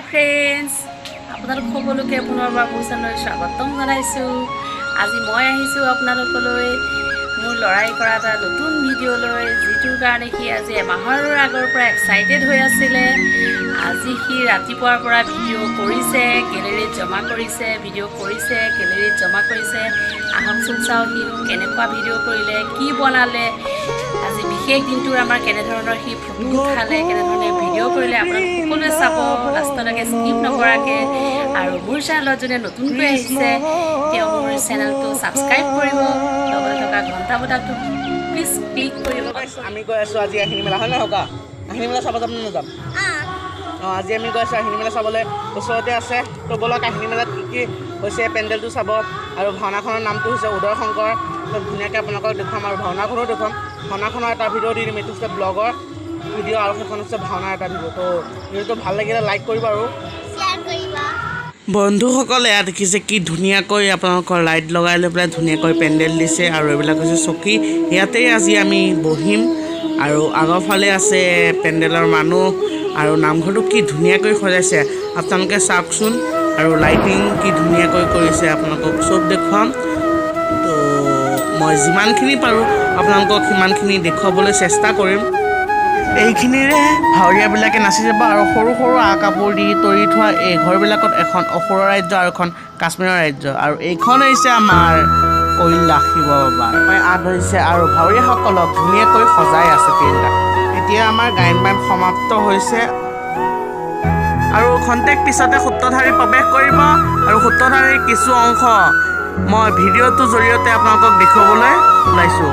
Friends, আপোনালোক সকলোকে পুনৰবাৰ মোৰ চেনেলত স্বাগতম জনাইছোঁ। আজি মই আহিছোঁ আপোনালোকলৈ মোৰ লৰাই কৰা এটা নতুন ভিডিঅ' লৈ, যিটোৰ কাৰণে সি আজি এমাহৰ আগৰ পৰা এক্সাইটেড হৈ আছিলে। আজি সি ৰাতিপুৱাৰ পৰা ভিডিঅ' কৰিছে, গেলেৰীত জমা কৰিছে, আহকচোন চাওঁ সিনো কেনেকুৱা ভিডিঅ' কৰিলে, কি বনালে, আজি বিশেষ দিনটোৰ আমাৰ কেনেধৰণৰ সি ফটো উঠালে, কেনেধৰণে ভিডিঅ' কৰিলে, আপোনালোক সকলোৱে চাব লাষ্টলৈকে স্কিপ নকৰাকৈ। আৰু মোৰ চেনেলত যোনে নতুনকৈ আহিছে তেওঁ মোৰ চেনেলটো ছাবস্ক্ৰাইব কৰিব, লগতে থকা ঘণ্টা বটাটো প্লিজ ক্লিক কৰিব। আমি গৈ আছোঁ আজি আহিনী মেলা, হয় নহয়? আহিনী মেলা চাব যাম নে নাযাম? আজি আমি গৈ আছোঁ আহিনী মেলা চাবলৈ, ওচৰতে আছে। তো ব'লক আহিনী মেলাত কি কি হৈছে পেণ্ডেলটো চাব, আৰু ভাওনাখনৰ নামটো হৈছে উদয় শংকৰ। তো ধুনীয়াকৈ আপোনালোকক দেখুৱাম আৰু ভাওনাখনো দেখুৱাম। ভাওনাখনৰ এটা ভিডিঅ' দি দিম, এইটো হৈছে ব্লগৰ ভিডিঅ' আৰু সেইখন হৈছে ভাওনাৰ এটা ভিডিঅ'। তো ভিডিঅ'টো ভাল লাগিলে লাইক কৰিব আৰু শ্বেয়াৰ কৰিবা। বন্ধুসকলে ইয়াত দেখিছে কি ধুনীয়াকৈ আপোনালোকৰ লাইট লগাই লৈ পেলাই ধুনীয়াকৈ পেণ্ডেল দিছে, আৰু এইবিলাক হৈছে চকী। ইয়াতেই আজি আমি বহিম, আৰু আগৰ ফালে আছে পেণ্ডেলৰ মানুহ, আৰু নামঘৰটো কি ধুনীয়াকৈ সজাইছে আপোনালোকে চাওকচোন, আৰু লাইটিং কি ধুনীয়াকৈ কৰিছে আপোনালোকক চব দেখুৱাম। তো মই যিমানখিনি পাৰোঁ আপোনালোকক সিমানখিনি দেখুৱাবলৈ চেষ্টা কৰিম। এইখিনিৰে ভাৱৰীয়াবিলাকে নাচি যাব, আৰু সৰু সৰু আ কাপোৰ দি তৰি থোৱা এই ঘৰবিলাকত এখন অসুৰৰ ৰাজ্য আৰু এখন কাশ্মীৰৰ ৰাজ্য, আৰু এইখন হৈছে আমাৰ কৈলাশ শিৱ বাবাৰ আঁত ধৰিছে, আৰু ভাৱৰীয়াসকলক ধুনীয়াকৈ সজাই আছে তিনিটা। এতিয়া আমাৰ গায়ন বায়ন সমাপ্ত হৈছে, আৰু খন্তেক পিছতে সূত্ৰধাৰী প্ৰৱেশ কৰিব, আৰু সূত্ৰধাৰীৰ কিছু অংশ মই ভিডিঅ'টোৰ জৰিয়তে আপোনালোকক দেখুৱাবলৈ ওলাইছোঁ।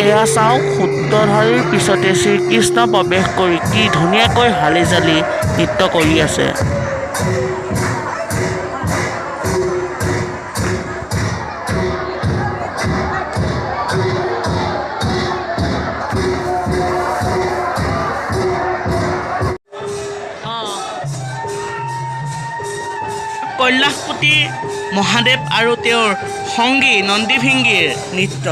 এয়া চাওক, সূত্ৰধাৰীৰ পিছতে শ্ৰীকৃষ্ণ প্ৰৱেশ কৰি কি ধুনীয়াকৈ হালি জালি নৃত্য কৰি আছে। কৈলাশপতি মহাদেৱ আৰু তেওঁৰ সংগী নন্দীভিংগীৰ নৃত্য।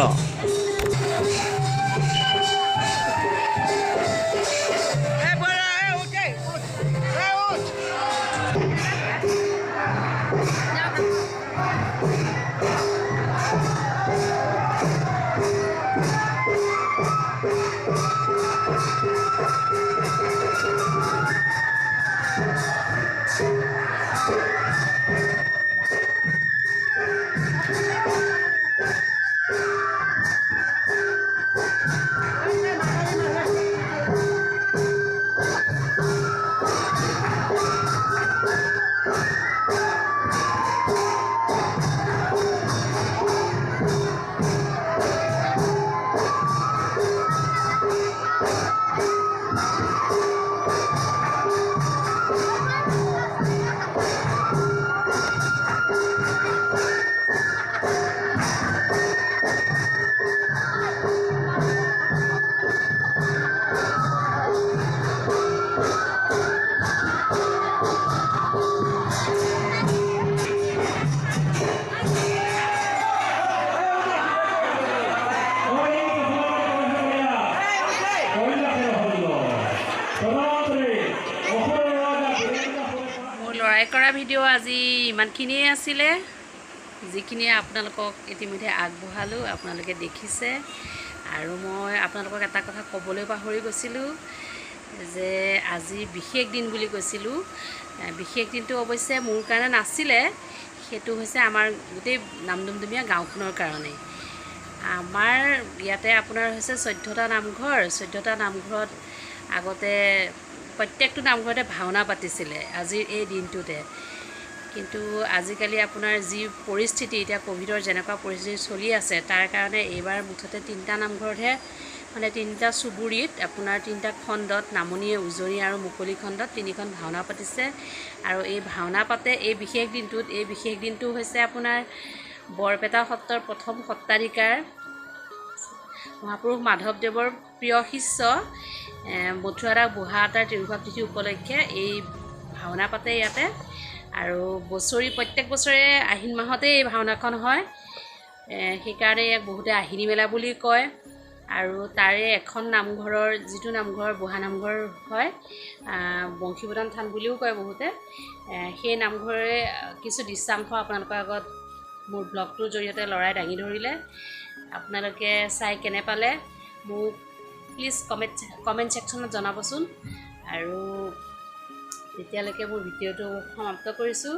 লৰাই কৰা ভিডিঅ' আজি ইমানখিনিয়ে আছিলে, যিখিনি আপোনালোকক ইতিমধ্যে আগবঢ়ালোঁ, আপোনালোকে দেখিছে। আৰু মই আপোনালোকক এটা কথা ক'বলৈ পাহৰি গৈছিলোঁ যে আজি বিশেষ দিন বুলি কৈছিলোঁ। বিশেষ দিনটো অৱশ্যে মোৰ কাৰণে নাছিলে, সেইটো হৈছে আমাৰ গোটেই নামদুমদুমীয়া গাঁওখনৰ কাৰণে। আমাৰ ইয়াতে আপোনাৰ হৈছে 14টা নামঘৰ। 14টা নামঘৰত আগতে প্ৰত্যেকটো নামঘৰতে ভাওনা পাতিছিলে আজিৰ এই দিনটোতে। কিন্তু আজিকালি আপোনাৰ যি পৰিস্থিতি, এতিয়া ক'ভিডৰ যেনেকুৱা পৰিস্থিতি চলি আছে, তাৰ কাৰণে এইবাৰ মুঠতে 3টা নামঘৰতহে, মানে 3টা চুবুৰীত আপোনাৰ 3টা খণ্ডত, নামনি, উজনি আৰু মুকলি খণ্ডত 3খন ভাওনা পাতিছে। আৰু এই ভাওনা পাতে এই বিশেষ দিনটোত। এই বিশেষ দিনটো হৈছে আপোনাৰ বৰপেটা সত্ৰৰ প্ৰথম সত্ৰাধিকাৰ মহাপুৰুষ মাধৱদেৱৰ প্ৰিয় শিষ্য মথুৰা দাস বুঢ়া আতাৰ তিৰুভাৱ তিথি উপলক্ষে এই ভাওনা পাতে ইয়াতে। আৰু প্ৰত্যেক বছৰে আহিন মাহতেই এই ভাওনাখন হয়। সেইকাৰণে ইয়াক বহুতে আহিনী মেলা বুলি কয়। আৰু তাৰে এখন নামঘৰৰ, যিটো নামঘৰ বুঢ়া নামঘৰ হয়, বংশীবদন থান বুলিও কয় বহুতে, সেই নামঘৰৰে কিছু দৃশ্যাংশ আপোনালোকৰ আগত মোৰ ব্লগটোৰ জৰিয়তে ল'ৰাই দাঙি ধৰিলে। আপোনালোকে চাই কেনে পালে মোক প্লিজ কমেণ্ট ছেকশ্যনত জনাবচোন। আৰু তেতিয়ালৈকে মোৰ ভিডিঅ'টো সমাপ্ত কৰিছোঁ।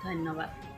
ধন্যবাদ।